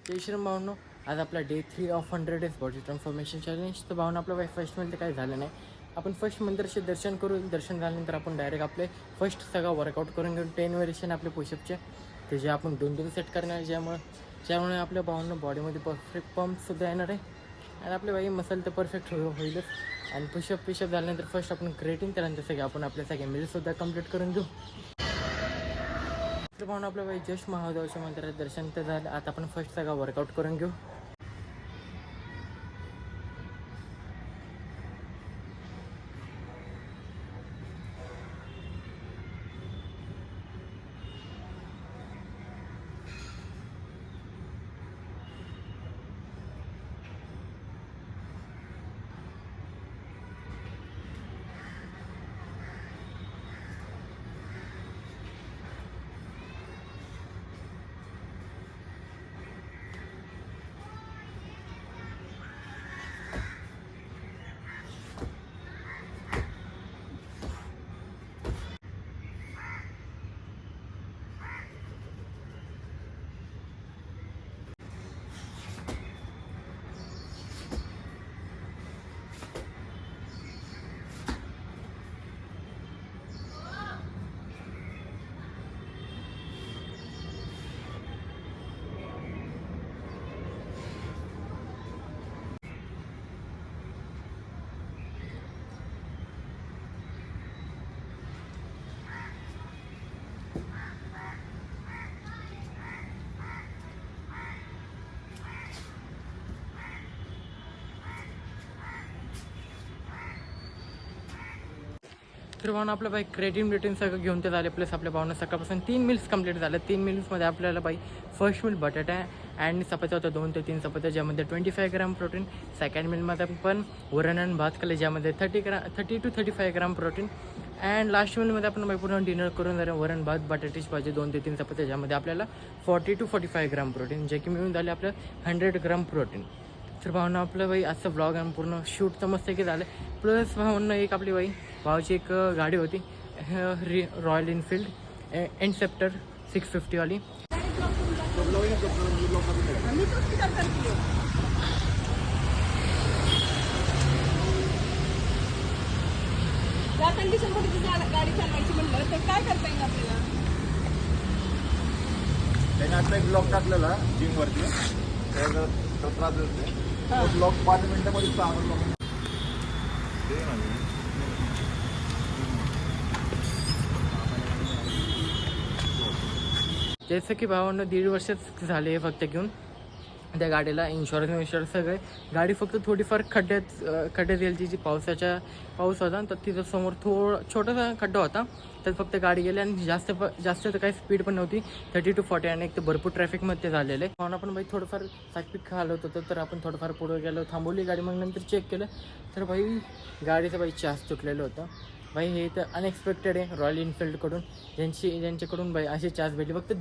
जय श्रीराम भावनो. आज आपला day 3 of 100 days body transformation challenge. तर भावना आपलं फर्स्टमध्ये काही झालं नाही. आपण फर्स्ट मंदिरचे दर्शन करू. दर्शन झाल्यानंतर आपण डायरेक्ट आपले फर्स्ट सगळा वर्कआउट करून घेऊन 10 व्हेरिएशन आपले पुशअपचे ते जे आपण 2-2 सेट करणार आहे, ज्यामुळे आपल्या भावना बॉडीमध्ये परफेक्ट पंपसुद्धा येणार आहे आणि आपले बाई मसल तर परफेक्ट होईलच. आणि पुशअप झाल्यानंतर फर्स्ट आपण क्रिएटिंग त्यानंतर सगळे आपण आपल्या सगळे मील्ससुद्धा कंप्लीट करून घेऊ. तर भावना आपल्या बाई जस्ट महादेवाच्या मंदिरात दर्शन तर झालं. आता आपण फर्स्ट सगळा वर्कआउट करून घेऊ. तर भावना आपल्या बाई क्रेटिन सगळं घेऊन ते झाले. प्लस आपल्या भावना सकाळपासून 3 मील्स कंप्लीट झालं. 3 मील्समध्ये आपल्याला बाई फर्स्ट मील बटाटा अँड चपात्या होत्या 2 ते 3 चपात्या, ज्यामध्ये 25 ग्राम प्रोटीन. सेकंड मीलमध्ये पण वरण आणि भात केले, ज्यामध्ये 30 to 35 gram protein. And last मीलमध्ये आपण बाई पूर्ण डिनर करून झालं. वरण भात बटाट्याची भाजी 2 ते 3 चपात्या, ज्यामध्ये आपल्याला 40 to 45 ग्राम प्रोटीन, जे की मिळून झाले आपलं 100 ग्राम प्रोटीन. तर भावना आपलं बाई आजचं ब्लॉग आणि पूर्ण शूट तर मस्त की झालं. प्लस भावना एक आपली बाई भावाची एक गाडी होती रॉयल एनफिल्ड एनसेप्टर 650 वाली. या कंडिशनमध्ये गाडी चालवायची म्हणलं तर काय करता येईल आपल्याला? त्याने आता एक ब्लॉक टाकलेला जिम वरती त्रास देते. तो ब्लॉक 5 मिनिटामध्ये 6 ब्लॉक. जसं की भावांना 1.5 वर्षच झाले फक्त घेऊन त्या गाडीला. इन्शुरन्स सगळे. गाडी फक्त थोडीफार खड्ड्यात गेली. जी पाऊस होता तर तिथं समोर छोटासा खड्डा होता, तर फक्त गाडी गेली आणि जास्त तर काही स्पीड पण नव्हती. 30 to 40 आणि एक तर भरपूर ट्रॅफिकमध्ये झालेलं आहे. म्हणून आपण बाई थोडंफार सायपीक खालवत होतं, तर आपण थोडंफार पुढे गेलो, थांबवली गाडी. मग नंतर चेक केलं तर बाई गाडीचं बाई चास तुटलेलं होतं. बाई हे तर अनएक्सपेक्टेड आहे रॉयल एनफिल्डकडून, ज्यांच्याकडून बाई अशी चास भेटली. फक्त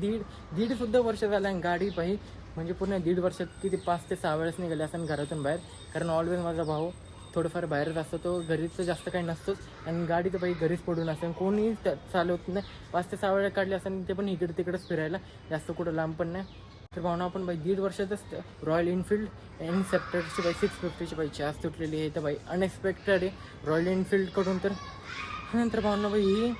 दीडसुद्धा वर्ष झालं आणि गाडी बाई म्हणजे पूर्ण 1.5 वर्षात किती 5 ते 6 वेळेस निघाले असं घरातून बाहेर. कारण ऑलवेज माझा भाऊ थोडंफार बाहेरच असतो, तो घरीच जास्त काही नसतोच. आणि गाडी तर बाई घरीच पडून असेल, कोणी चालवत नाही. 5 ते 6 वेळा काढली असेल, ते पण इकडे तिकडेच फिरायला, जास्त कुठं लांब पण नाही. तर भावना आपण बाई 1.5 वर्षातच रॉयल एनफिल्ड एनसेप्टरची बाई 650ची बाई चास तुटलेली आहे. तर बाई अनएक्सपेक्टेड आहे रॉयल एनफिल्डकडून. तर नंतर भावना बाई ही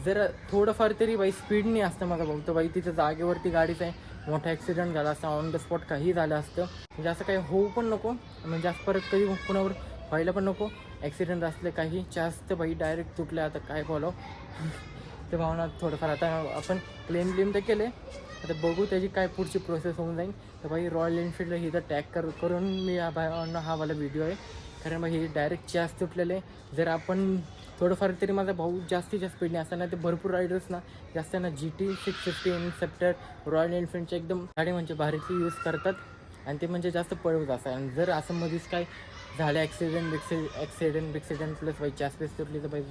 जरा थोडंफार तरी बाई स्पीडनी असतं माझा भाऊ. तर बाई तिथं जागेवरती गाडीचा आहे मोठा ॲक्सिडेंट झाला असता, ऑन द स्पॉट काही झालं असतं. म्हणजे असं काही होऊ पण नको, म्हणजे असं परत कधी कुणावर व्हायला पण नको. ॲक्सिडेंट असले काही जास्त बाई डायरेक्ट तुटले. आता काय बोलाव. ते भावना थोडंफार आता आपण क्लेम तर केले, आता बघू त्याची काय पुढची प्रोसेस होऊन जाईल. तर बाई रॉयल एनफिल्डला ही तर टॅग करून मी या भावांना हा वाला व्हिडिओ आहे. कारण बाई हे डायरेक्ट जास्त तुटलेले. जर आपण थोडंफार तरी माझा भाऊ जास्तीत जास्त स्पीडने असताना ते भरपूर रायडर्स ना जास्त ना GT 650 इन्सेप्टर रॉयल एनफिल्डचे एकदम गाडी म्हणजे भारीतली यूज करतात आणि ते म्हणजे जास्त पळवत असतात. आणि जर असं मध्येच काय झालं ॲक्सिडेंट प्लस बाई चास तुटली तर बाई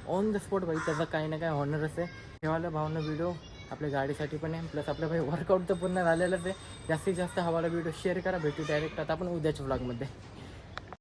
ऑन द स्पॉट बाई त्याचा काही ना काय होणारच आहे. हेवाला भावना व्हिडिओ आपल्या गाडीसाठी पण आहे, प्लस आपल्या भाई वर्कआउट तर पूर्ण झालेलंच आहे. जास्तीत जास्त हवाला व्हिडिओ शेअर करा. भेटू डायरेक्ट आता आपण उद्याच्या व्लॉगमध्ये.